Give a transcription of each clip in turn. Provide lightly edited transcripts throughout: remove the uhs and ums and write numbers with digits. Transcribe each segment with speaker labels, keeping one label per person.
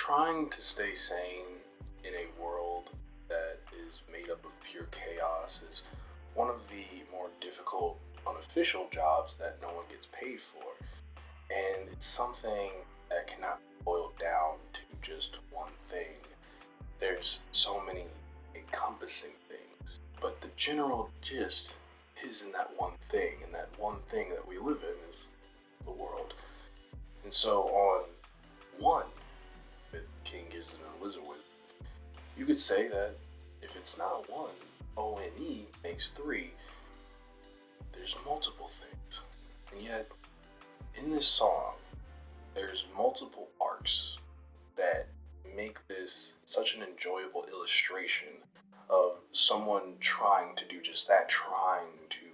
Speaker 1: Trying to stay sane in a world that is made up of pure chaos is one of the more difficult unofficial jobs that no one gets paid for. And it's something that cannot be boiled down to just one thing. There's so many encompassing things, but the general gist is in that one thing, and that one thing that we live in is the world. And so on one with King Gizzard and Lizard with, you could say that if it's not one, O.N.E makes three, there's multiple things. And yet, in this song, there's multiple arcs that make this such an enjoyable illustration of someone trying to do just that, trying to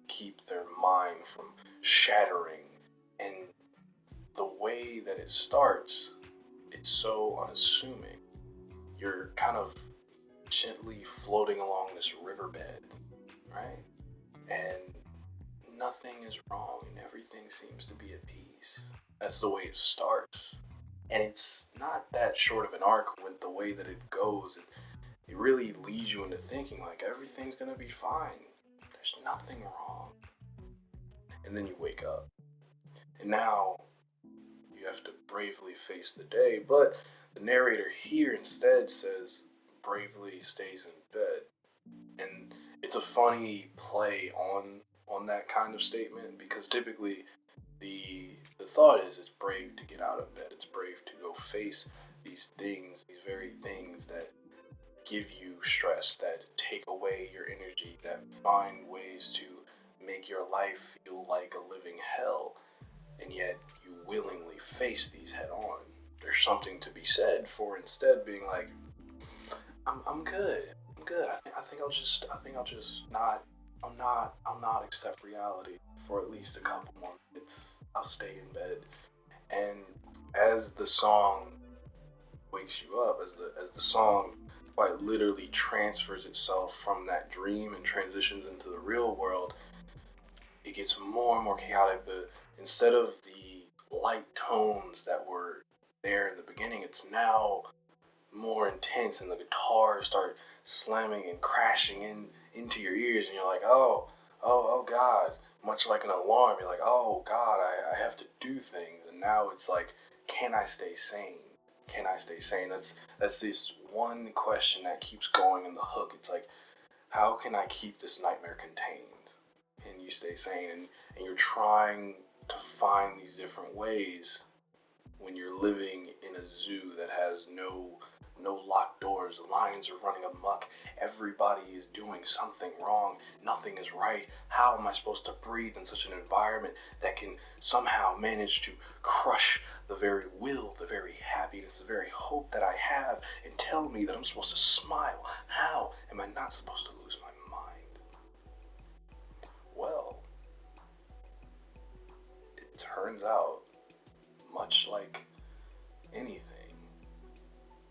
Speaker 1: keep their mind from shattering. And the way that it starts, it's so unassuming. You're kind of gently floating along this riverbed, right? And nothing is wrong and everything seems to be at peace. That's the way it starts. And it's not that short of an arc with the way that it goes. It really leads you into thinking like everything's gonna be fine. There's nothing wrong. And then you wake up. And now you have to bravely face the day, but the narrator here instead says bravely stays in bed. And it's a funny play on that kind of statement because typically the thought is it's brave to get out of bed. It's brave to go face these things, these very things that give you stress, that take away your energy, that find ways to make your life feel like a living hell. And yet you willingly face these head on. There's something to be said for instead being like, I'm good. I'm good. I'll not accept reality for at least a couple more minutes. I'll stay in bed. And as the song wakes you up, as the song quite literally transfers itself from that dream and transitions into the real world, it gets more and more chaotic. Instead of the light tones that were there in the beginning, it's now more intense, and the guitars start slamming and crashing into your ears, and you're like, oh God, much like an alarm. You're like, oh God, I have to do things, and now it's like, can I stay sane? Can I stay sane? That's this one question that keeps going in the hook. It's like, how can I keep this nightmare contained? And you stay sane, and you're trying to find these different ways when you're living in a zoo that has no locked doors. Lions are running amok. Everybody is doing something wrong. Nothing is right. How am I supposed to breathe in such an environment that can somehow manage to crush the very will, the very happiness, the very hope that I have, and tell me that I'm supposed to smile? How am I not supposed to lose my mind? Well, it turns out, much like anything,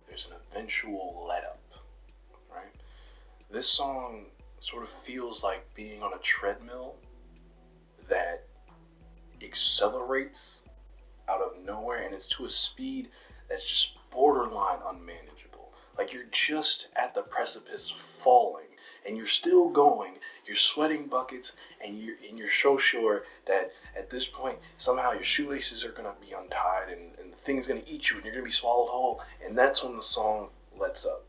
Speaker 1: there's an eventual let up, right? This song sort of feels like being on a treadmill that accelerates out of nowhere, and it's to a speed that's just borderline unmanageable. Like you're just at the precipice of falling, and you're still going. You're sweating buckets, and you're so sure that at this point somehow your shoelaces are gonna be untied, and the thing's gonna eat you, and you're gonna be swallowed whole. And that's when the song lets up.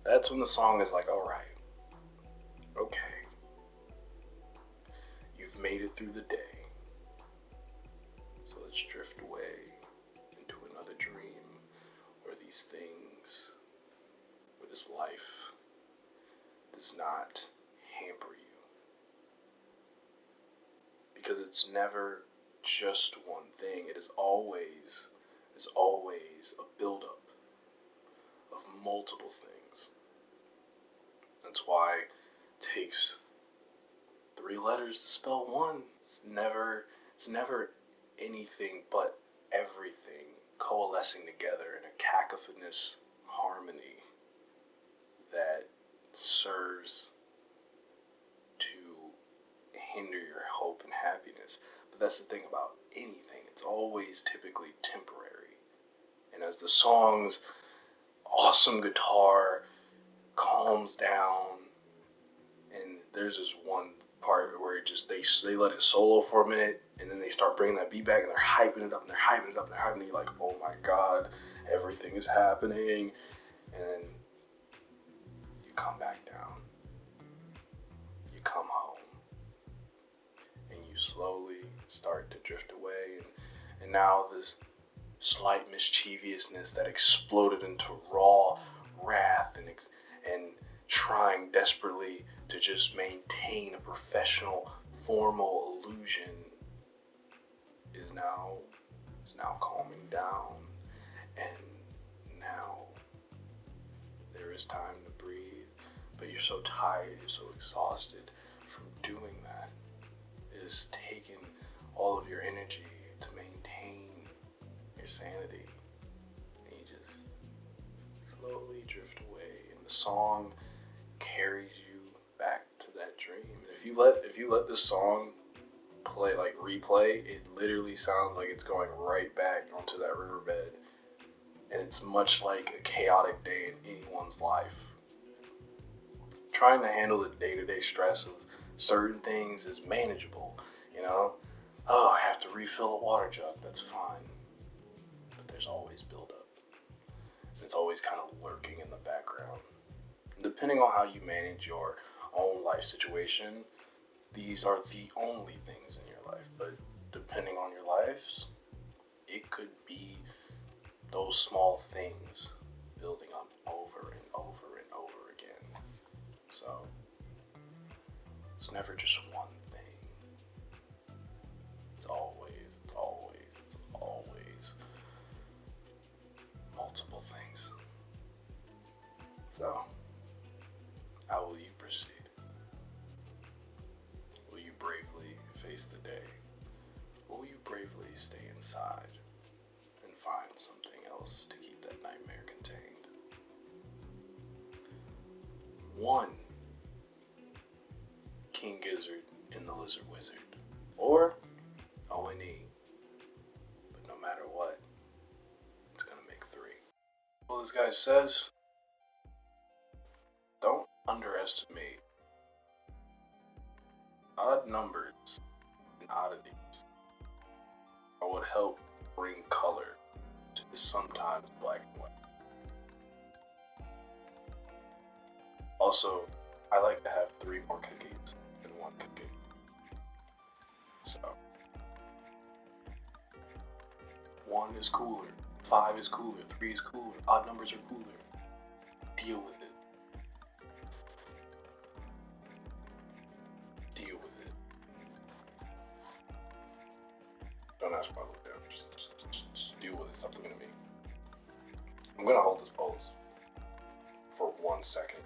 Speaker 1: That's when the song is like, all right, okay, you've made it through the day, so let's drift away into another dream where these things, where this life does not hamper you. Because it's never just one thing. It is always a buildup of multiple things. That's why it takes 3 letters to spell one. It's never anything but everything coalescing together in a cacophonous harmony that serves to hinder your hope and happiness. But that's the thing about anything. It's always typically temporary. as the song's awesome guitar calms down, and there's this one part where it just they let it solo for a minute, and then they start bringing that beat back, and they're hyping it up, and they're hyping it up, and they're hyping it. You're like, oh my god, everything is happening, and then you come back down, you come home, and you slowly start to drift away, and now this slight mischievousness that exploded into raw wrath and trying desperately to just maintain a professional, formal illusion is now calming down, and now there is time to breathe. But you're so tired, you're so exhausted from doing that. It is taking all of your energy to maintain your sanity, and you just slowly drift away, and the song carries you back to that dream. And if you let this song play, like replay, it literally sounds like it's going right back onto that riverbed, and it's much like a chaotic day in anyone's life. Trying to handle the day-to-day stress of certain things is manageable, you know. Oh, I have to refill a water jug, that's fine. But there's always buildup. It's always kind of lurking in the background. Depending on how you manage your own life situation, these are the only things in your life. But depending on your lives, it could be those small things building up over and over and over again. So it's never just one thing. It's always multiple things. So, how will you proceed? Will you bravely face the day? Or will you bravely stay inside and find something else to keep that nightmare contained? One, King Gizzard and the Lizard Wizard. Or O.N.E. But no matter what, it's gonna make 3. Well, this guy says, don't underestimate odd numbers and oddities are what help bring color to the sometimes black and white. Also, I like to have 3 more cookies than 1 cookie. So, 1 is cooler, 5 is cooler, 3 is cooler, odd numbers are cooler. Deal with it. Don't ask why I look down. Just deal with it. Stop looking at me. I'm gonna hold this pose for 1 second.